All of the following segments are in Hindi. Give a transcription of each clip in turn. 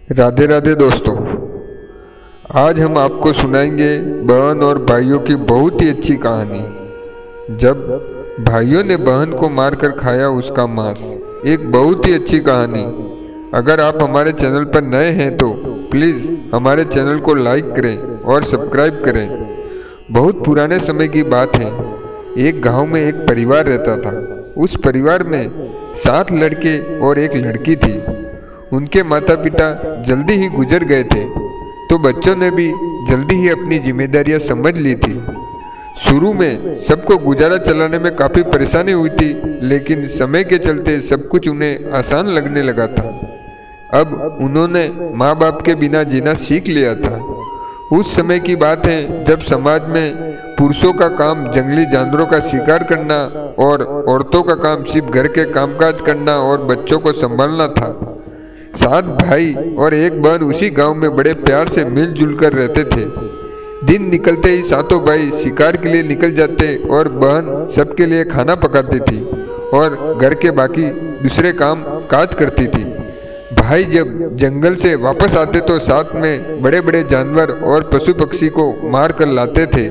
राधे राधे दोस्तों। आज हम आपको सुनाएंगे बहन और भाइयों की बहुत ही अच्छी कहानी। जब भाइयों ने बहन को मारकर खाया उसका मांस। एक बहुत ही अच्छी कहानी। अगर आप हमारे चैनल पर नए हैं तो प्लीज़ हमारे चैनल को लाइक करें और सब्सक्राइब करें। बहुत पुराने समय की बात है। एक गांव में एक परिवार रहता था। उस परिवार में 7 लड़के और एक लड़की थी। उनके माता पिता जल्दी ही गुजर गए थे, तो बच्चों ने भी जल्दी ही अपनी जिम्मेदारियां समझ ली थी। शुरू में सबको गुजारा चलाने में काफ़ी परेशानी हुई थी, लेकिन समय के चलते सब कुछ उन्हें आसान लगने लगा था। अब उन्होंने माँ बाप के बिना जीना सीख लिया था। उस समय की बात है जब समाज में पुरुषों का काम जंगली जानवरों का शिकार करना और औरतों का काम सिर्फ घर के कामकाज करना और बच्चों को संभालना था। 7 भाई और एक बहन उसी गांव में बड़े प्यार से मिलजुल कर रहते थे। दिन निकलते ही सातों भाई शिकार के लिए निकल जाते और बहन सबके लिए खाना पकाती थी और घर के बाकी दूसरे काम काज करती थी। भाई जब जंगल से वापस आते तो साथ में बड़े बड़े जानवर और पशु पक्षी को मार कर लाते थे।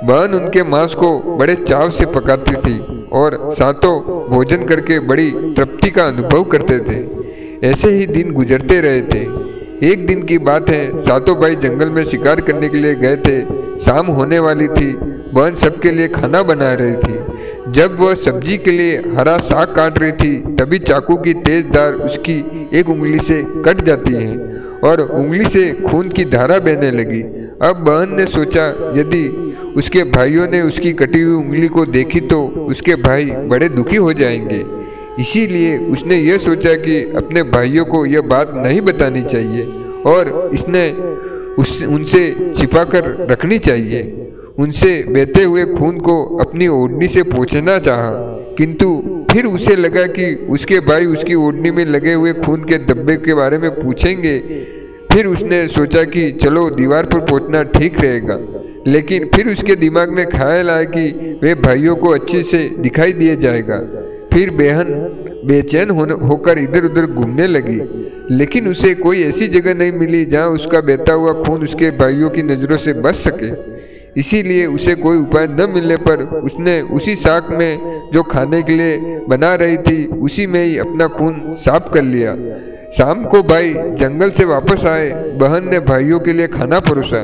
बहन उनके मांस को बड़े चाव से पकाती थी और सातों भोजन करके बड़ी तृप्ति का अनुभव करते थे। ऐसे ही दिन गुजरते रहे थे। एक दिन की बात है, सातों भाई जंगल में शिकार करने के लिए गए थे। शाम होने वाली थी। बहन सबके लिए खाना बना रही थी। जब वह सब्जी के लिए हरा साग काट रही थी, तभी चाकू की तेज धार उसकी एक उंगली से कट जाती है और उंगली से खून की धारा बहने लगी। अब बहन ने सोचा, यदि उसके भाइयों ने उसकी कटी हुई उंगली को देखी तो उसके भाई बड़े दुखी हो जाएंगे। इसीलिए उसने यह सोचा कि अपने भाइयों को यह बात नहीं बतानी चाहिए और इसने उनसे छिपाकर रखनी चाहिए। उनसे बहते हुए खून को अपनी ओढ़नी से पोंछना चाहा, किंतु फिर उसे लगा कि उसके भाई उसकी ओढ़नी में लगे हुए खून के धब्बे के बारे में पूछेंगे। फिर उसने सोचा कि चलो दीवार पर पोंछना ठीक रहेगा, लेकिन फिर उसके दिमाग में ख्याल आया कि वे भाइयों को अच्छे से दिखाई दिया जाएगा। फिर बहन बेचैन होकर इधर उधर घूमने लगी, लेकिन उसे कोई ऐसी जगह नहीं मिली जहां उसका बहता हुआ खून उसके भाइयों की नज़रों से बच सके। इसीलिए उसे कोई उपाय न मिलने पर उसने उसी साग में जो खाने के लिए बना रही थी, उसी में ही अपना खून साफ कर लिया। शाम को भाई जंगल से वापस आए। बहन ने भाइयों के लिए खाना परोसा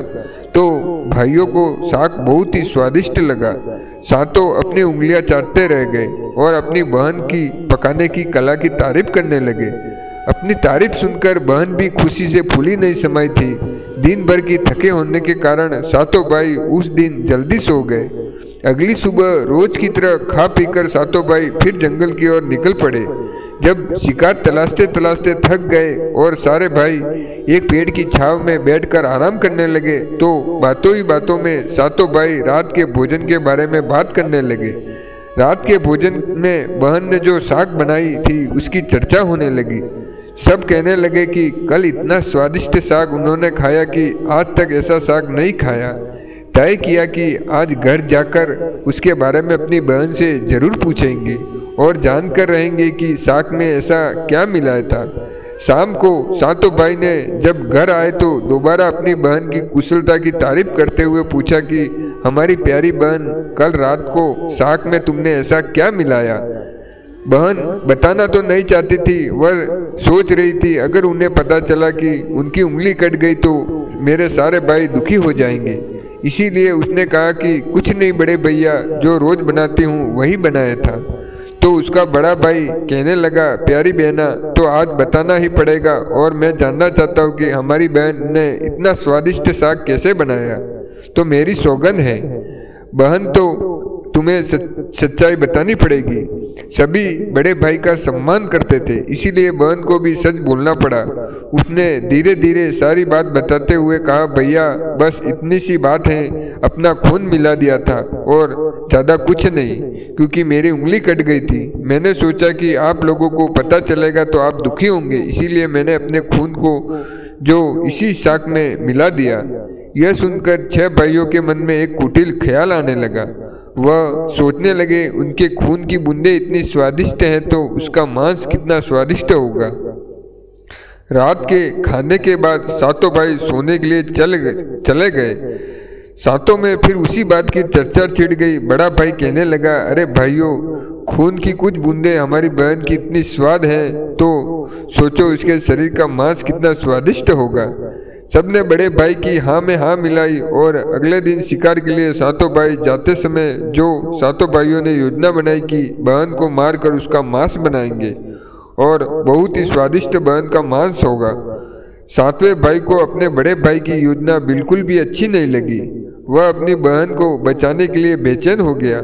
तो भाइयों को साग बहुत ही स्वादिष्ट लगा। सातों अपनी उंगलियां चाटते रह गए और अपनी बहन की पकाने की कला की तारीफ करने लगे। अपनी तारीफ सुनकर बहन भी खुशी से फूली नहीं समाई थी। दिन भर की थके होने के कारण सातों भाई उस दिन जल्दी सो गए। अगली सुबह रोज की तरह खा पीकर सातों भाई फिर जंगल की ओर निकल पड़े। जब शिकार तलाशते तलाशते थक गए और सारे भाई एक पेड़ की छांव में बैठकर आराम करने लगे, तो बातों ही बातों में सातों भाई रात के भोजन के बारे में बात करने लगे। रात के भोजन में बहन ने जो साग बनाई थी उसकी चर्चा होने लगी। सब कहने लगे कि कल इतना स्वादिष्ट साग उन्होंने खाया कि आज तक ऐसा साग नहीं खाया। तय किया कि आज घर जाकर उसके बारे में अपनी बहन से जरूर पूछेंगे और जानकर रहेंगे कि साग में ऐसा क्या मिला था। शाम को सातों भाई ने जब घर आए तो दोबारा अपनी बहन की कुशलता की तारीफ करते हुए पूछा कि हमारी प्यारी बहन, कल रात को साग में तुमने ऐसा क्या मिलाया। बहन बताना तो नहीं चाहती थी। वह सोच रही थी, अगर उन्हें पता चला कि उनकी उंगली कट गई तो मेरे सारे भाई दुखी हो जाएंगे। इसीलिए उसने कहा कि कुछ नहीं बड़े भैया, जो रोज बनाती हूँ वही बनाया था। तो उसका बड़ा भाई कहने लगा, प्यारी बहना, तो आज बताना ही पड़ेगा और मैं जानना चाहता हूँ कि हमारी बहन ने इतना स्वादिष्ट साग कैसे बनाया। तो मेरी सौगंध है बहन, तो तुम्हें सच्चाई बतानी पड़ेगी। सभी बड़े भाई का सम्मान करते थे, इसीलिए बहन को भी सच बोलना पड़ा। उसने धीरे धीरे सारी बात बताते हुए कहा, भैया बस इतनी सी बात है, अपना खून मिला दिया था और ज़्यादा कुछ नहीं, क्योंकि मेरी उंगली कट गई थी। मैंने सोचा कि आप लोगों को पता चलेगा तो आप दुखी होंगे, इसीलिए मैंने अपने खून को जो इसी साग में मिला दिया। यह सुनकर 6 भाइयों के मन में एक कुटिल ख्याल आने लगा। वह सोचने लगे, उनके खून की बूंदें इतनी स्वादिष्ट हैं तो उसका मांस कितना स्वादिष्ट होगा। रात के खाने के बाद सातों भाई सोने के लिए चले गए। सातों में फिर उसी बात की चर्चा छिड़ गई। बड़ा भाई कहने लगा, अरे भाइयों, खून की कुछ बूंदें हमारी बहन की इतनी स्वाद है तो सोचो इसके शरीर का मांस कितना स्वादिष्ट होगा। सबने बड़े भाई की हाँ में हाँ मिलाई और अगले दिन शिकार के लिए सातों भाई जाते समय जो सातों भाइयों ने योजना बनाई कि बहन को मारकर उसका मांस बनाएंगे और बहुत ही स्वादिष्ट बहन का मांस होगा। सातवें भाई को अपने बड़े भाई की योजना बिल्कुल भी अच्छी नहीं लगी। वह अपनी बहन को बचाने के लिए बेचैन हो गया।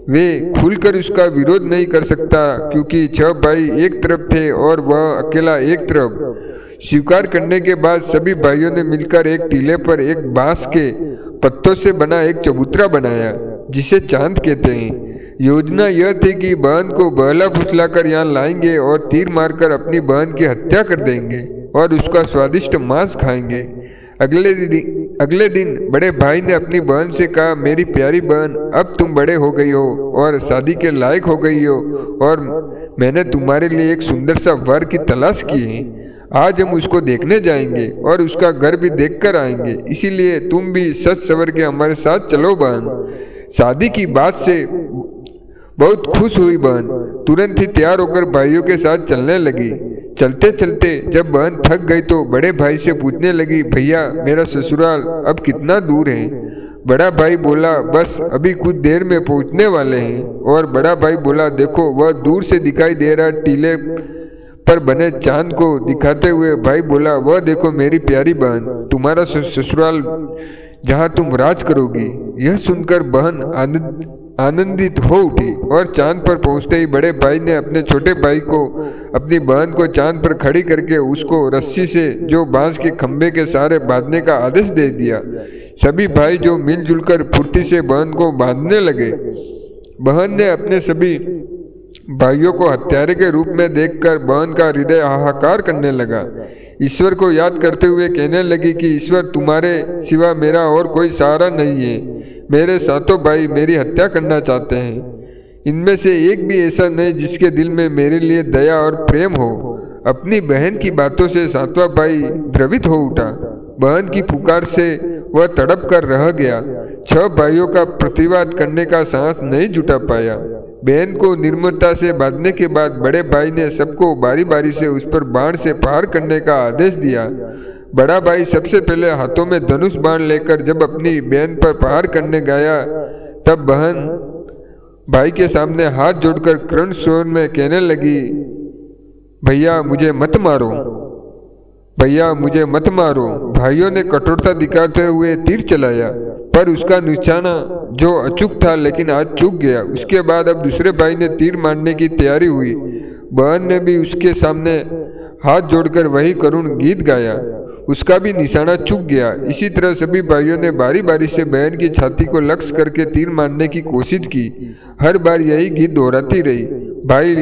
वे खुलकर उसका विरोध नहीं कर सकता क्योंकि 6 भाई एक तरफ थे और वह अकेला एक तरफ। स्वीकार करने के बाद सभी भाइयों ने मिलकर एक टीले पर एक बांस के पत्तों से बना एक चबूतरा बनाया जिसे चांद कहते हैं। योजना यह थी कि बहन को बहला फुसलाकर यहाँ लाएंगे और तीर मारकर अपनी बहन की हत्या कर देंगे और उसका स्वादिष्ट मांस खाएंगे। अगले दिन बड़े भाई ने अपनी बहन से कहा, मेरी प्यारी बहन, अब तुम बड़े हो गई हो और शादी के लायक हो गई हो और मैंने तुम्हारे लिए एक सुंदर सा वर की तलाश की है। आज हम उसको देखने जाएंगे और उसका घर भी देख कर आएंगे, इसीलिए तुम भी सच सवर के हमारे साथ चलो बहन। शादी की बात से बहुत खुश हुई बहन तुरंत ही तैयार होकर भाइयों के साथ चलने लगी। चलते चलते जब बहन थक गई तो बड़े भाई से पूछने लगी, भैया मेरा ससुराल अब कितना दूर है? बड़ा भाई बोला, बस अभी कुछ देर में पहुंचने वाले हैं। और बड़ा भाई बोला, देखो वह दूर से दिखाई दे रहा टीले पर बने चांद को दिखाते हुए भाई बोला, वह देखो मेरी प्यारी बहन, तुम्हारा ससुराल जहाँ तुम राज करोगी। यह सुनकर बहन आनंदित हो उठी और चांद पर पहुंचते ही बड़े भाई ने अपने छोटे भाई को अपनी बहन को चांद पर खड़ी करके उसको रस्सी से जो बांस के खंभे के सहारे बांधने का आदेश दे दिया। सभी भाई जो मिलजुल कर फुर्ती से बहन को बांधने लगे। बहन ने अपने सभी भाइयों को हत्यारे के रूप में देखकर बहन का हृदय हाहाकार करने लगा। ईश्वर को याद करते हुए कहने लगी कि ईश्वर, तुम्हारे सिवा मेरा और कोई सहारा नहीं है। मेरे सातों भाई मेरी हत्या करना चाहते हैं। इनमें से एक भी ऐसा नहीं जिसके दिल में मेरे लिए दया और प्रेम हो। अपनी बहन की बातों से सातवां भाई द्रवित हो उठा। बहन की पुकार से वह तड़प कर रह गया। 6 भाइयों का प्रतिवाद करने का साहस नहीं जुटा पाया। बहन को निर्ममता से बांधने के बाद बड़े भाई ने सबको बारी बारी से उस पर बाण से प्रहार करने का आदेश दिया। बड़ा भाई सबसे पहले हाथों में धनुष बाण लेकर जब अपनी बहन पर प्रहार करने गया तब बहन भाई के सामने हाथ जोड़कर करुण स्वर में कहने लगी, भैया मुझे मत मारो, भैया मुझे मत मारो। भाइयों ने कठोरता दिखाते हुए तीर चलाया पर उसका निशाना जो अचूक था लेकिन आज चूक गया। उसके बाद अब दूसरे भाई ने तीर मारने की तैयारी हुई। बहन ने भी उसके सामने हाथ जोड़कर वही करुण गीत गाया। उसका भी निशाना चूक गया। इसी तरह सभी भाइयों ने बारी बारी से बहन की छाती को लक्ष्य करके तीर मारने की कोशिश की। हर बार यही गीत दोहराती रही, भाई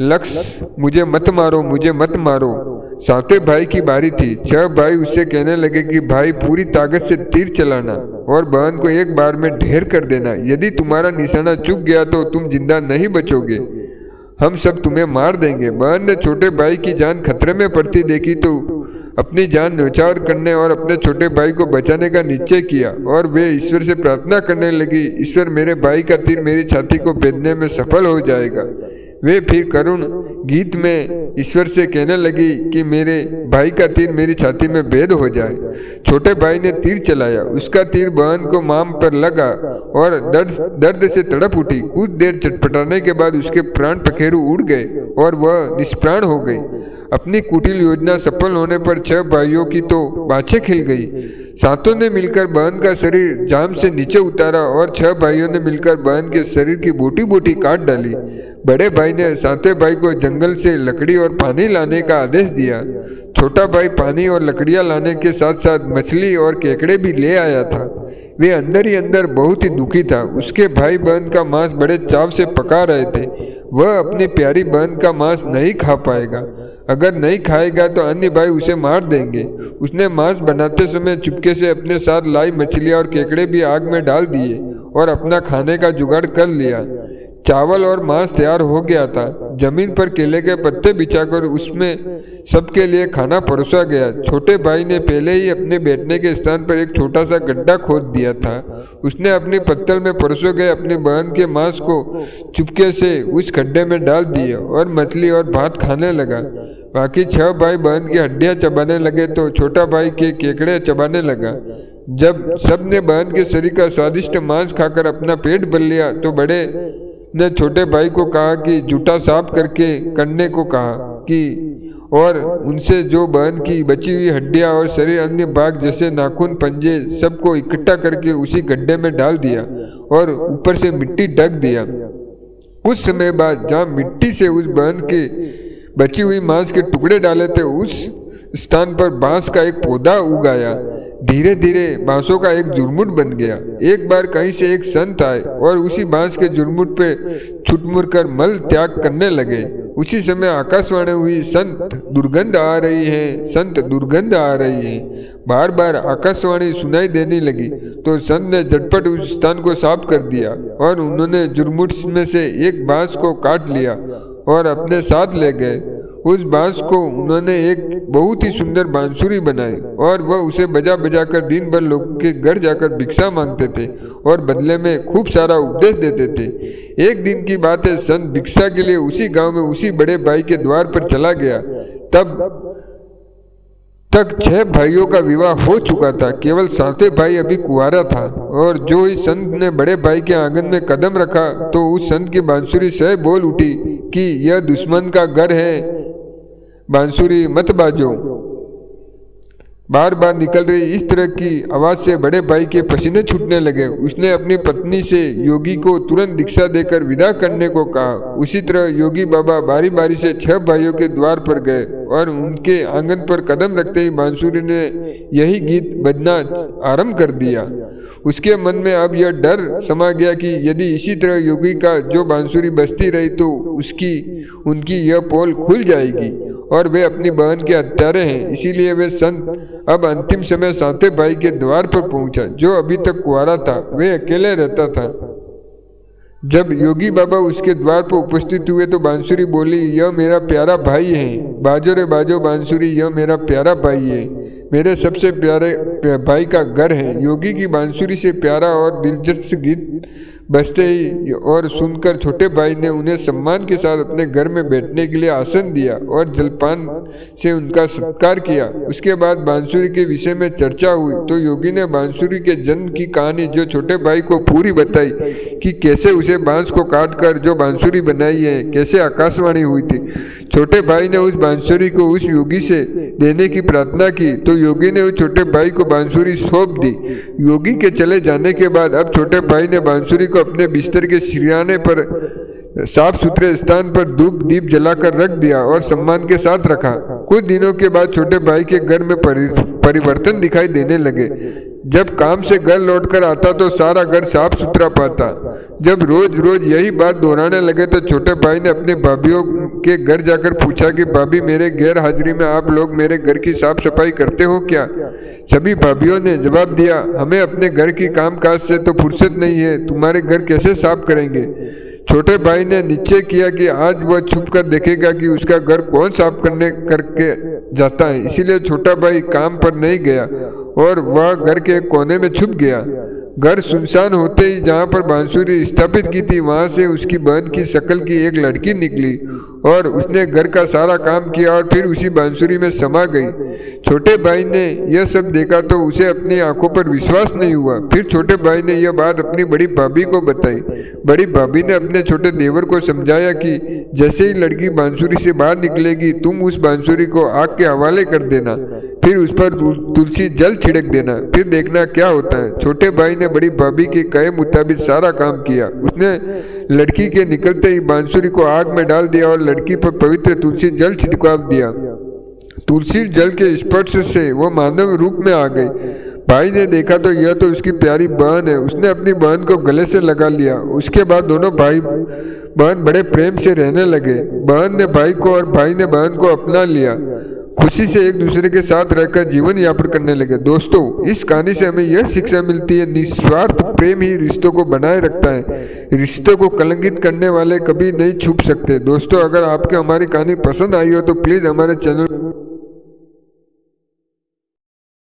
लक्ष्य, मुझे मत मारो, मुझे मत मारो। सातवें भाई की बारी थी। 6 भाई उससे कहने लगे कि भाई पूरी ताकत से तीर चलाना और बहन को एक बार में ढेर कर देना। यदि तुम्हारा निशाना चूक गया तो तुम जिंदा नहीं बचोगे, हम सब तुम्हें मार देंगे। बहन ने छोटे भाई की जान खतरे में पड़ती देखी तो अपनी जान न्यौछावर करने और अपने छोटे भाई को बचाने का निश्चय किया और वे ईश्वर से प्रार्थना करने लगी, ईश्वर मेरे भाई का तीर मेरी छाती को भेदने में सफल हो जाएगा। वे फिर करुण गीत में ईश्वर से कहने लगी कि मेरे भाई का तीर मेरी छाती में भेद हो जाए। छोटे भाई ने तीर चलाया। उसका तीर बहन को माम पर लगा और दर्द से तड़प उठी। कुछ देर चटपटाने के बाद उसके प्राण पखेरु उड़ गए और वह निष्प्राण हो गई। अपनी कुटिल योजना सफल होने पर 6 भाइयों की तो बाछें खिल गई। सातों ने मिलकर बहन का शरीर जाम से नीचे उतारा और 6 भाइयों ने मिलकर बहन के शरीर की बोटी बोटी काट डाली। बड़े भाई ने सातवें भाई को जंगल से लकड़ी और पानी लाने का आदेश दिया। छोटा भाई पानी और लकड़ियां लाने के साथ साथ मछली और केकड़े भी ले आया था। वे अंदर ही अंदर बहुत ही दुखी था। उसके भाई बहन का मांस बड़े चाव से पका रहे थे। वह अपनी प्यारी बहन का मांस नहीं खा पाएगा। अगर नहीं खाएगा तो अन्य भाई उसे मार देंगे। उसने मांस बनाते समय चुपके से अपने साथ लाई मछलियां और केकड़े भी आग में डाल दिए और अपना खाने का जुगाड़ कर लिया। चावल और मांस तैयार हो गया था। जमीन पर केले के पत्ते बिछाकर उसमें सबके लिए खाना परोसा गया। छोटे भाई ने पहले ही अपने बैठने के स्थान पर एक छोटा सा गड्ढा खोद दिया था। उसने अपनी पत्तल में परोसे गए अपनी बहन के मांस को चुपके से उस गड्ढे में डाल दिया और मछली और भात खाने लगा। बाकी 6 भाई बहन की हड्डियां चबाने लगे तो छोटा भाई के केकड़े चबाने लगा। जब सबने बहन के शरीर का स्वादिष्ट मांस खाकर अपना पेट भर लिया तो बड़े ने छोटे भाई को कहा कि जूठा साफ करने को कहा कि और उनसे जो बहन की बची हुई हड्डियां और शरीर अन्य भाग जैसे नाखून पंजे सबको इकट्ठा करके उसी गड्ढे में डाल दिया और ऊपर से मिट्टी ढक दिया। कुछ समय बाद जहाँ मिट्टी से उस बहन के बची हुई मांस के टुकड़े डाले थे उस स्थान पर बांस का एक पौधा उगाया। धीरे धीरे बांसों का एक झुरमुट बन गया। एक बार कहीं से एक संत आए और उसी बांस के झुरमुट पे छुटमुर कर मल त्याग करने लगे। उसी समय आकाशवाणी हुई, संत दुर्गंध आ रही है, संत दुर्गंध आ रही है। बार बार आकाशवाणी सुनाई देने लगी तो संत ने झटपट उस स्थान को साफ कर दिया और उन्होंने झुरमुट में से एक बांस को काट लिया और अपने साथ ले गए। उस बांस को उन्होंने एक बहुत ही सुंदर बांसुरी बनाई और वह उसे बजा बजा कर दिन भर लोगों के घर जाकर भिक्षा मांगते थे और बदले में खूब सारा उपदेश देते थे। एक दिन की बात है, संत भिक्षा के लिए उसी गांव में उसी बड़े भाई के द्वार पर चला गया। तब तक 6 भाइयों का विवाह हो चुका था, केवल 7वें भाई अभी कुंवारा था। और जो इस संत ने बड़े भाई के आंगन में कदम रखा तो उस संत की बांसुरी सह बोल उठी कि यह दुश्मन का घर है, बांसुरी मत बाजो। बार बार निकल रही इस तरह की आवाज से बड़े भाई के पसीने छूटने लगे। उसने अपनी पत्नी से योगी को तुरंत दीक्षा देकर विदा करने को कहा। उसी तरह योगी बाबा बारी बारी से 6 भाइयों के द्वार पर गए और उनके आंगन पर कदम रखते ही बांसुरी ने यही गीत बजना आरंभ कर दिया। उसके मन में अब यह डर समा गया कि यदि इसी तरह योगी का जो बांसुरी बजती रही तो उनकी यह पोल खुल जाएगी और वे अपनी बहन के हत्यारे हैं। इसीलिए वे संत अब अंतिम समय 7वें भाई के द्वार पर पहुंचा, जो अभी तक कुंवारा था। वे अकेले रहता था। जब योगी बाबा उसके द्वार पर उपस्थित हुए तो बांसुरी बोली, यह मेरा प्यारा भाई है, बाजो रे बाजो बांसुरी, यह मेरा प्यारा भाई है, मेरे सबसे प्यारे भाई का घर है। योगी की बांसुरी से प्यारा और दिलचस्प गीत बजते ही और सुनकर छोटे भाई ने उन्हें सम्मान के साथ अपने घर में बैठने के लिए आसन दिया और जलपान से उनका सत्कार किया। उसके बाद बांसुरी के विषय में चर्चा हुई तो योगी ने बांसुरी के जन्म की कहानी जो छोटे भाई को पूरी बताई कि कैसे उसे बांस को काटकर जो बांसुरी बनाई है, कैसे आकाशवाणी हुई थी। छोटे भाई ने उस बांसुरी को उस योगी से देने की प्रार्थना की तो योगी ने उस छोटे भाई को बांसुरी सौंप दी। योगी के चले जाने के बाद अब छोटे भाई ने बांसुरी को अपने बिस्तर के सिरहाने पर साफ सुथरे स्थान पर धूप दीप जलाकर रख दिया और सम्मान के साथ रखा। कुछ दिनों के बाद छोटे भाई के घर में परिवर्तन दिखाई देने लगे। जब काम से घर लौटकर आता तो सारा घर साफ सुथरा पाता। जब रोज रोज यही बात दोहराने लगे तो छोटे भाई ने अपने भाभीियों के घर जाकर पूछा कि भाभी, मेरे गैर हाजिरी में आप लोग मेरे घर की साफ सफाई करते हो क्या? सभी भाभीियों ने जवाब दिया, हमें अपने घर की कामकाज से तो फुर्सत नहीं है, तुम्हारे घर कैसे साफ करेंगे? छोटे भाई ने निश्चय किया कि आज वह छुप कर देखेगा कि उसका घर कौन साफ करके जाता है। इसीलिए छोटा भाई काम पर नहीं गया और वह घर के कोने में छुप गया। घर सुनसान होते ही जहाँ पर बांसुरी स्थापित की थी वहां से उसकी बहन की शक्ल की एक लड़की निकली और उसने घर का सारा काम किया और फिर उसी बांसुरी में समा गई। छोटे भाई ने यह सब देखा तो उसे अपनी आंखों पर विश्वास नहीं हुआ। फिर छोटे भाई ने यह बात अपनी बड़ी भाभी को बताई। बड़ी भाभी ने अपने छोटे देवर को समझाया कि जैसे ही लड़की बांसुरी से बाहर निकलेगी तुम उस बांसुरी को आग के हवाले कर देना, फिर उस पर तुलसी जल छिड़क देना, फिर देखना क्या होता है। छोटे भाई ने बड़ी भाभी के कहे मुताबिक सारा काम किया। उसने लड़की के निकलते ही बांसुरी को आग में डाल दिया और लड़की पर पवित्र तुलसी जल छिड़का दिया। तुलसी जल के स्पर्श से वो मानव रूप में आ गई। भाई ने देखा तो यह तो उसकी प्यारी बहन है। उसने अपनी बहन को गले से लगा लिया। उसके बाद दोनों भाई बहन बड़े प्रेम से रहने लगे। बहन ने भाई को और भाई ने बहन को अपना लिया। खुशी से एक दूसरे के साथ रहकर जीवन यापन करने लगे। दोस्तों, इस कहानी से हमें यह शिक्षा मिलती है, निस्वार्थ प्रेम ही रिश्तों को बनाए रखता है। रिश्तों को कलंकित करने वाले कभी नहीं छुप सकते। दोस्तों, अगर आपको हमारी कहानी पसंद आई हो तो प्लीज़ हमारे चैनल